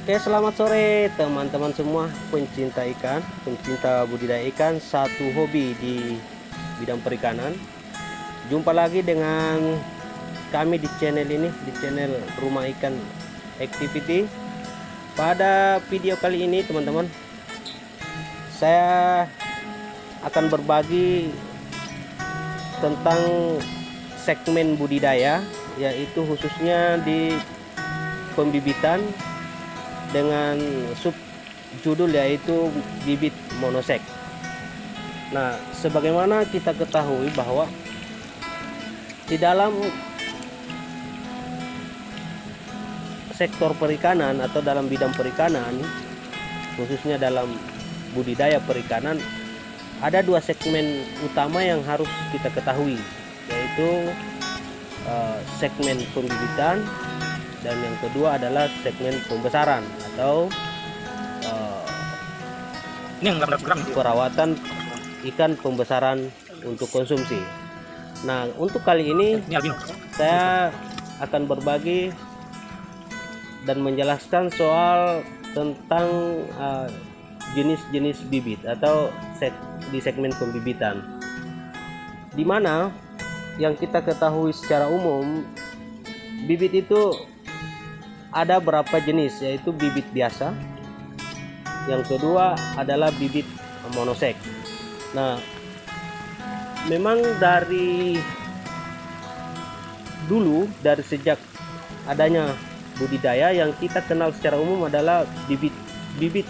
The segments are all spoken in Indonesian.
Oke, selamat sore teman-teman semua pencinta ikan, pencinta budidaya ikan, satu hobi di bidang perikanan. Jumpa lagi dengan kami di channel ini, di channel Rumah Ikan Activity. Pada video kali ini teman-teman, saya akan berbagi tentang segmen budidaya, yaitu khususnya di pembibitan dengan sub judul yaitu bibit monosek. Nah, sebagaimana kita ketahui bahwa di dalam sektor perikanan atau dalam bidang perikanan, khususnya dalam budidaya perikanan, ada dua segmen utama yang harus kita ketahui, yaitu segmen pembibitan dan yang kedua adalah segmen pembesaran atau Ini yang 800 gram nih. perawatan ikan pembesaran untuk konsumsi. Nah, untuk kali ini Ini albino. saya akan berbagi dan menjelaskan soal tentang jenis-jenis bibit atau di segmen pembibitan, di mana yang kita ketahui secara umum bibit itu ada berapa jenis, yaitu bibit biasa, yang kedua adalah bibit monosek. Nah, memang dari dulu, dari sejak adanya budidaya, yang kita kenal secara umum adalah bibit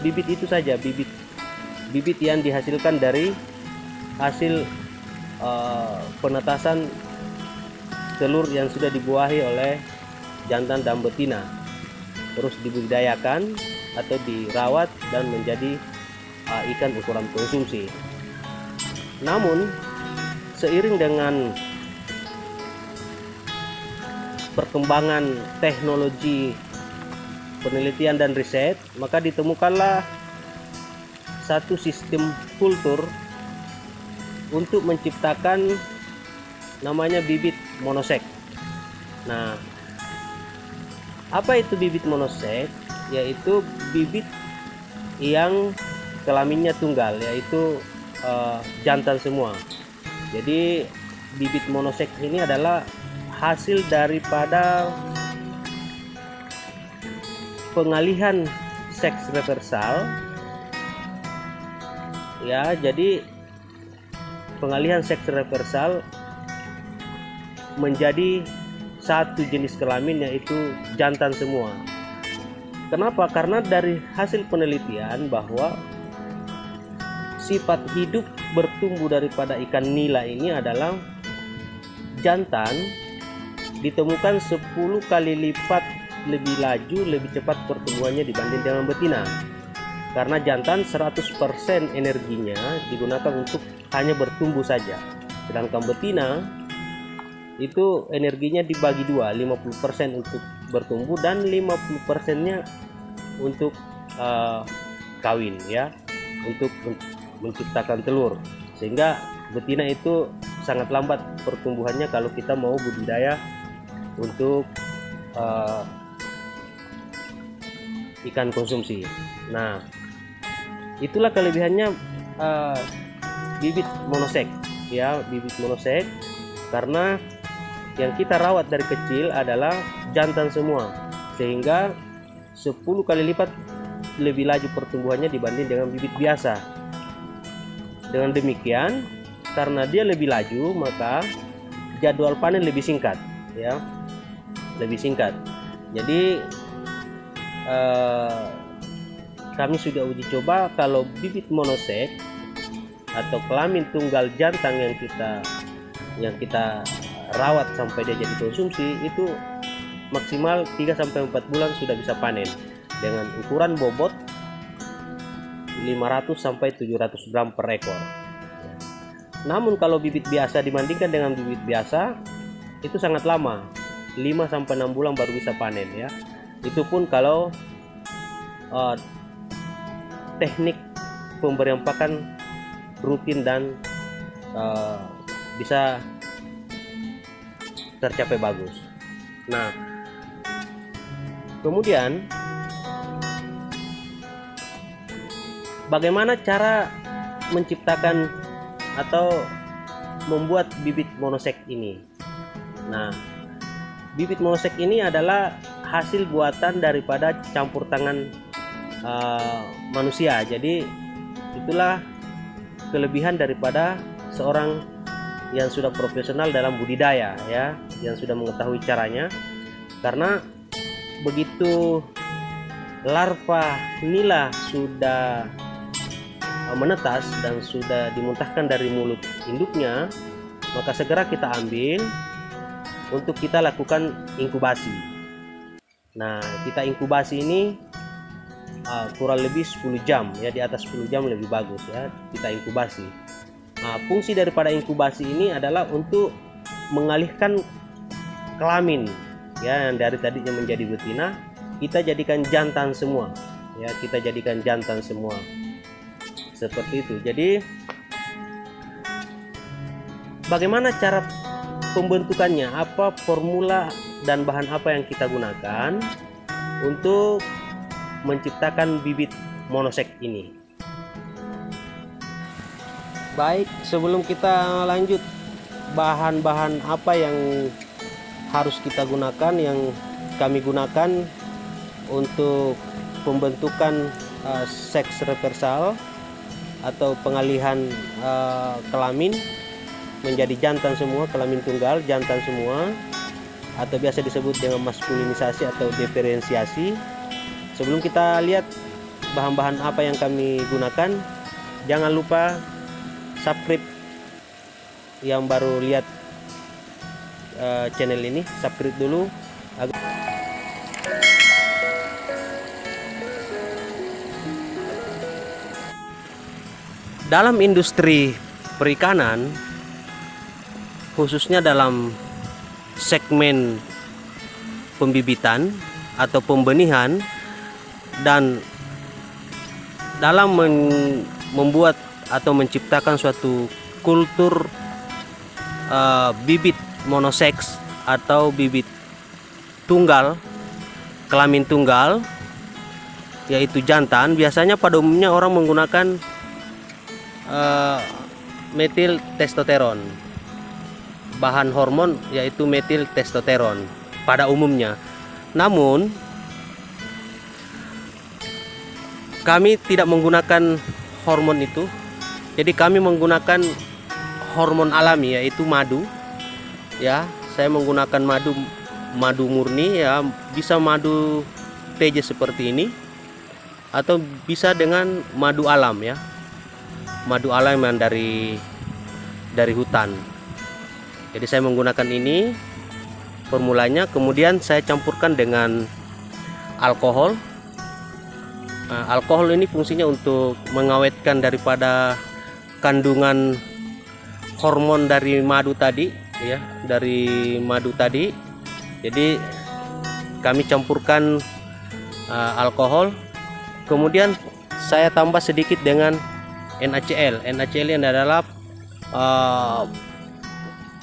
itu saja, bibit yang dihasilkan dari hasil penetasan telur yang sudah dibuahi oleh jantan dan betina, terus dibudidayakan atau dirawat dan menjadi ikan ukuran konsumsi. Namun seiring dengan perkembangan teknologi penelitian dan riset, maka ditemukanlah satu sistem kultur untuk menciptakan namanya bibit monosek. Nah, apa itu bibit monosek? Yaitu bibit yang kelaminnya tunggal, yaitu jantan semua. Jadi bibit monosek ini adalah hasil daripada pengalihan seks reversal, ya. Jadi pengalihan seks reversal menjadi satu jenis kelamin, yaitu jantan semua. Kenapa? Karena dari hasil penelitian bahwa sifat hidup bertumbuh daripada ikan nila ini adalah jantan ditemukan 10 kali lipat lebih laju, lebih cepat pertumbuhannya dibanding dengan betina. Karena jantan 100% energinya digunakan untuk hanya bertumbuh saja. Sedangkan betina itu energinya dibagi dua, 50% untuk bertumbuh dan 50%-nya untuk kawin, ya, untuk menciptakan telur. Sehingga betina itu sangat lambat pertumbuhannya kalau kita mau budidaya untuk ikan konsumsi. Nah, itulah kelebihannya bibit monosek, ya, bibit monosek, karena yang kita rawat dari kecil adalah jantan semua, sehingga 10 kali lipat lebih laju pertumbuhannya dibanding dengan bibit biasa. Dengan demikian, karena dia lebih laju, maka jadwal panen lebih singkat, ya, lebih singkat. Jadi kami sudah uji coba kalau bibit monosek atau kelamin tunggal jantan yang kita rawat sampai dia jadi konsumsi, itu maksimal 3-4 bulan sudah bisa panen dengan ukuran bobot 500-700 gram per ekor. Namun kalau bibit biasa dibandingkan dengan bibit biasa itu sangat lama, 5-6 bulan baru bisa panen, ya. Itu pun kalau teknik pemberian pakan rutin dan bisa tercapai bagus. Nah, kemudian bagaimana cara menciptakan atau membuat bibit monoseks ini. Nah, bibit monoseks ini adalah hasil buatan daripada campur tangan manusia. Jadi itulah kelebihan daripada seorang yang sudah profesional dalam budidaya, ya, yang sudah mengetahui caranya. Karena begitu larva nila sudah menetas dan sudah dimuntahkan dari mulut induknya, maka segera kita ambil untuk kita lakukan inkubasi. Nah, kita inkubasi ini kurang lebih 10 jam, ya, di atas 10 jam lebih bagus, ya, kita inkubasi. Nah, fungsi daripada inkubasi ini adalah untuk mengalihkan kelamin, ya, yang dari tadinya menjadi betina, kita jadikan jantan semua, ya, kita jadikan jantan semua. Seperti itu. Jadi bagaimana cara pembentukannya, apa formula dan bahan apa yang kita gunakan untuk menciptakan bibit monoseks ini. Baik, sebelum kita lanjut, bahan-bahan apa yang harus kita gunakan, yang kami gunakan untuk pembentukan seks reversal atau pengalihan kelamin menjadi jantan semua, kelamin tunggal jantan semua, atau biasa disebut dengan maskulinisasi atau diferensiasi. Sebelum kita lihat bahan-bahan apa yang kami gunakan, jangan lupa subscribe yang baru lihat channel ini, subscribe dulu agar dalam industri perikanan, khususnya dalam segmen pembibitan atau pembenihan, dan dalam membuat atau menciptakan suatu kultur bibit monoseks atau bibit tunggal, kelamin tunggal, yaitu jantan, biasanya pada umumnya orang menggunakan metil testosteron, bahan hormon yaitu metil testosteron pada umumnya. Namun kami tidak menggunakan hormon itu, jadi kami menggunakan hormon alami yaitu madu, ya. Saya menggunakan madu murni, ya, bisa madu TJ seperti ini atau bisa dengan madu alam, ya, madu alam yang dari hutan. Jadi saya menggunakan ini formulanya, kemudian saya campurkan dengan alkohol. Nah, alkohol ini fungsinya untuk mengawetkan daripada kandungan hormon dari madu tadi, ya, dari madu tadi. Jadi kami campurkan alkohol, kemudian saya tambah sedikit dengan NaCl. NaCl ini adalah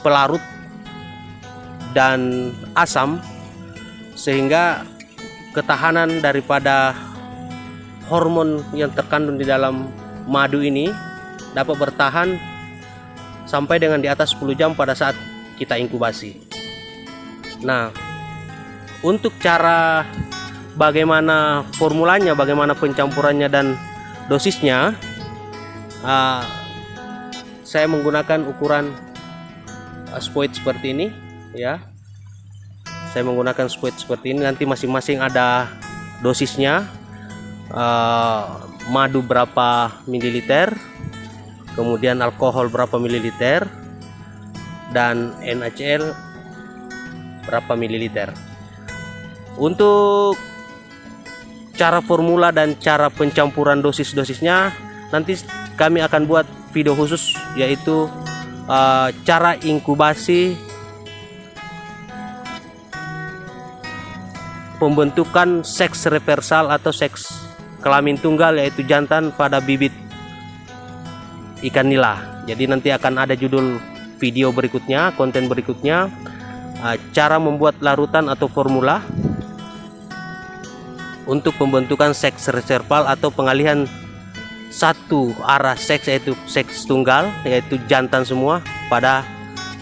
pelarut dan asam, sehingga ketahanan daripada hormon yang terkandung di dalam madu ini dapat bertahan sampai dengan di atas 10 jam pada saat kita inkubasi. Nah, untuk cara bagaimana formulanya, bagaimana pencampurannya dan dosisnya, saya menggunakan ukuran spuit seperti ini, ya. Saya menggunakan spuit seperti ini, nanti masing-masing ada dosisnya. Madu berapa mililiter, kemudian alkohol berapa mililiter, dan NaCl berapa mililiter. Untuk cara formula dan cara pencampuran dosis-dosisnya nanti kami akan buat video khusus, yaitu cara inkubasi pembentukan seks reversal atau seks kelamin tunggal, yaitu jantan pada bibit ikan nila. Jadi nanti akan ada judul video berikutnya, konten berikutnya, cara membuat larutan atau formula untuk pembentukan seks reserval atau pengalihan satu arah seks, yaitu seks tunggal, yaitu jantan semua pada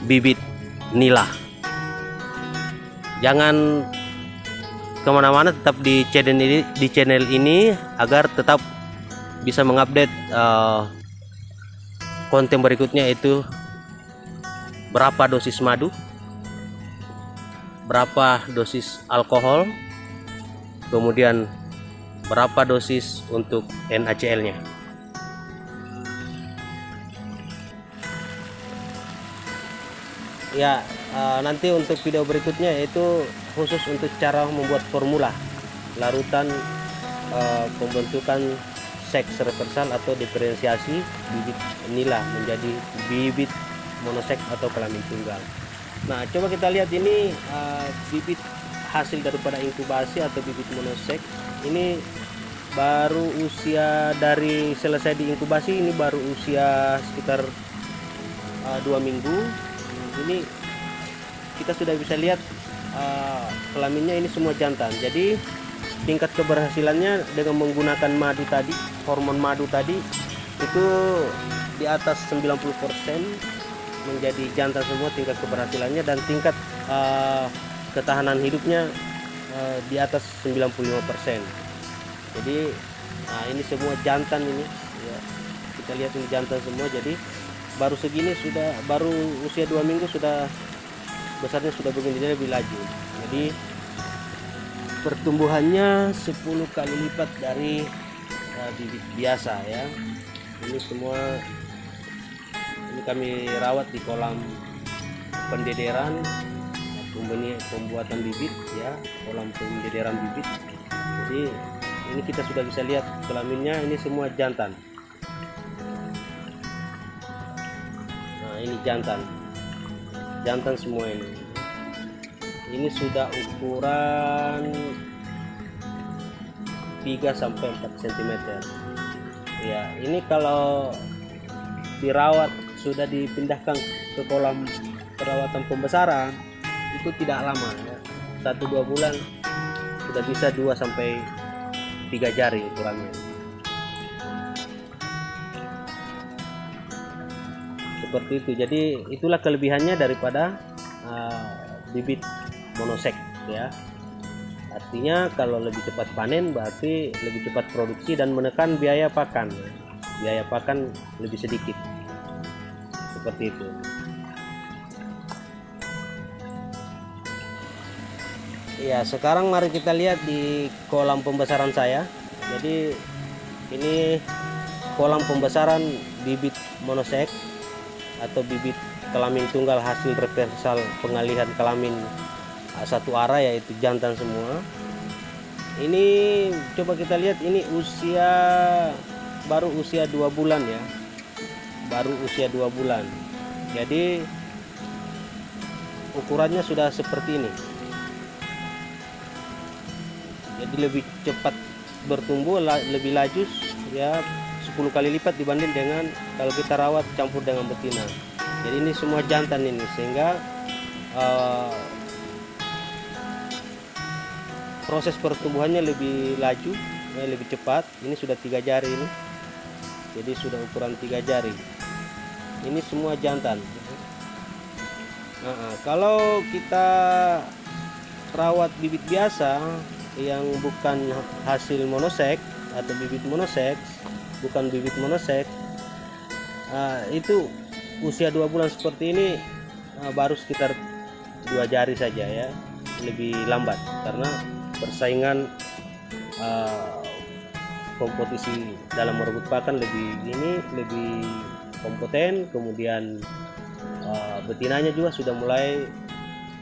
bibit nila. Jangan kemana-mana, tetap di channel ini agar tetap bisa mengupdate konten berikutnya, yaitu berapa dosis madu, berapa dosis alkohol, kemudian berapa dosis untuk NaCl-nya. Ya, nanti untuk video berikutnya yaitu khusus untuk cara membuat formula larutan pembentukan seks reversal atau diferensiasi bibit nila menjadi bibit monoseks atau kelamin tunggal. Nah, coba kita lihat ini bibit hasil daripada inkubasi atau bibit monoseks. Ini baru usia dari selesai diinkubasi, ini baru usia sekitar 2 minggu. Ini kita sudah bisa lihat kelaminnya ini semua jantan. Jadi tingkat keberhasilannya dengan menggunakan madu tadi, hormon madu tadi, itu di atas 90% menjadi jantan semua tingkat keberhasilannya, dan tingkat ketahanan hidupnya di atas 95%. Jadi ini semua jantan ini ya, kita lihat ini jantan semua. Jadi baru segini sudah, baru usia 2 minggu sudah besarnya sudah begini, lebih laju. Jadi pertumbuhannya 10 kali lipat dari bibit biasa ya. Ini semua ini kami rawat di kolam pendederan, pembuatan bibit ya, kolam pendederan bibit. Jadi ini kita sudah bisa lihat kelaminnya, ini semua jantan. Ini jantan semua ini. Ini sudah ukuran 3 sampai 4 cm. Ya, ini kalau dirawat, sudah dipindahkan ke kolam perawatan pembesaran, itu tidak lama ya. 1-2 bulan sudah bisa 2 sampai 3 jari ukurannya. Seperti itu. Jadi itulah kelebihannya daripada bibit monoseks ya. Artinya kalau lebih cepat panen berarti lebih cepat produksi dan menekan biaya pakan. Biaya pakan lebih sedikit. Seperti itu. Ya, sekarang mari kita lihat di kolam pembesaran saya. Jadi ini kolam pembesaran bibit monoseks atau bibit kelamin tunggal hasil reversal pengalihan kelamin satu arah, yaitu jantan semua. Ini coba kita lihat, ini baru usia 2 bulan ya, baru usia 2 bulan. Jadi ukurannya sudah seperti ini. Jadi lebih cepat bertumbuh, lebih laju ya, 10 kali lipat dibanding dengan kalau kita rawat campur dengan betina. Jadi ini semua jantan ini, sehingga proses pertumbuhannya lebih laju ya, lebih cepat. Ini sudah 3 jari ini, jadi sudah ukuran 3 jari. Ini semua jantan. Kalau kita rawat bibit biasa yang bukan hasil monoseks atau bibit monoseks, bukan bibit monoseks, itu usia 2 bulan seperti ini baru sekitar 2 jari saja ya, lebih lambat karena persaingan kompetisi dalam merebut pakan lebih kompeten. Kemudian betinanya juga sudah mulai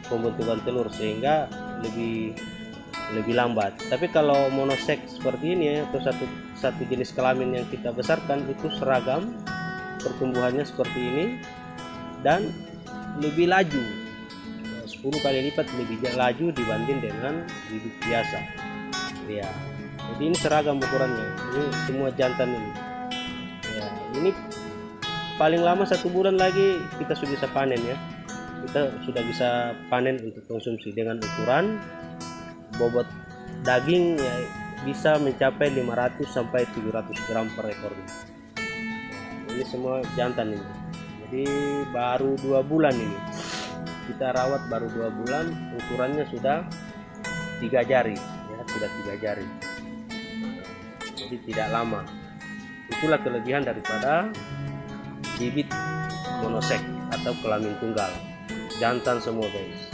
pembentukan telur, sehingga lebih lambat. Tapi kalau monoseks seperti ini atau satu jenis kelamin yang kita besarkan, itu seragam pertumbuhannya seperti ini dan lebih laju, 10 kali lipat lebih laju dibanding dengan bibit biasa ya. Jadi ini seragam ukurannya, ini semua jantan ini ya. Ini paling lama 1 bulan lagi kita sudah bisa panen ya, kita sudah bisa panen untuk konsumsi dengan ukuran bobot daging ya, bisa mencapai 500 sampai 700 gram per ekornya. Ini semua jantan ini. Jadi baru 2 bulan ini. Kita rawat baru 2 bulan, ukurannya sudah 3 jari, ya, sudah 3 jari. Jadi tidak lama. Itulah kelebihan daripada bibit monosek atau kelamin tunggal. Jantan semua, guys.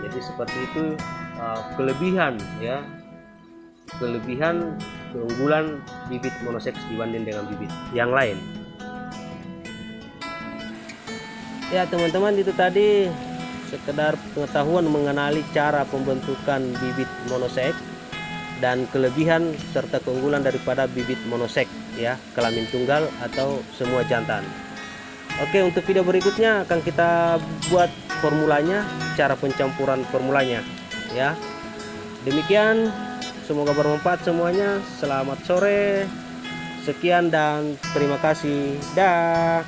Jadi seperti itu kelebihan, ya. Kelebihan keunggulan bibit monoseks dibanding dengan bibit yang lain. Ya teman-teman, itu tadi sekedar pengetahuan mengenali cara pembentukan bibit monoseks dan kelebihan serta keunggulan daripada bibit monoseks, ya, kelamin tunggal atau semua jantan. Oke, untuk video berikutnya akan kita buat formulanya, cara pencampuran formulanya, ya. Demikian, semoga bermanfaat semuanya. Selamat sore, sekian dan terima kasih. Dah.